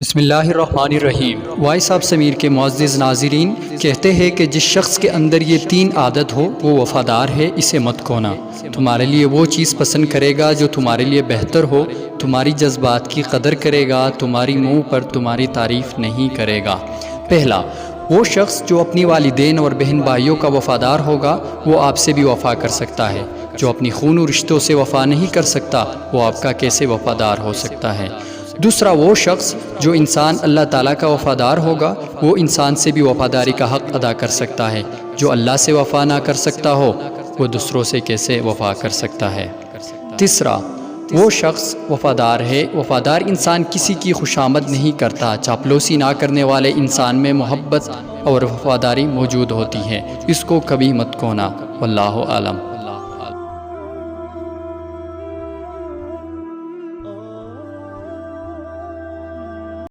بسم اللہ الرحمن الرحیم۔ وائس آف سمیر کے معزز ناظرین، کہتے ہیں کہ جس شخص کے اندر یہ 3 عادت ہو وہ وفادار ہے، اسے مت کھونا۔ تمہارے لیے وہ چیز پسند کرے گا جو تمہارے لیے بہتر ہو، تمہاری جذبات کی قدر کرے گا، تمہاری منہ پر تمہاری تعریف نہیں کرے گا۔ پہلا، وہ شخص جو اپنی والدین اور بہن بھائیوں کا وفادار ہوگا وہ آپ سے بھی وفا کر سکتا ہے۔ جو اپنی خون و رشتوں سے وفا نہیں کر سکتا وہ آپ کا کیسے وفادار ہو سکتا ہے۔ دوسرا، وہ شخص جو انسان اللہ تعالیٰ کا وفادار ہوگا وہ انسان سے بھی وفاداری کا حق ادا کر سکتا ہے۔ جو اللہ سے وفا نہ کر سکتا ہو وہ دوسروں سے کیسے وفا کر سکتا ہے۔ تیسرا، وہ شخص وفادار ہے۔ وفادار انسان کسی کی خوشامد نہیں کرتا۔ چاپلوسی نہ کرنے والے انسان میں محبت اور وفاداری موجود ہوتی ہے، اس کو کبھی مت کھونا۔ واللہ اعلم۔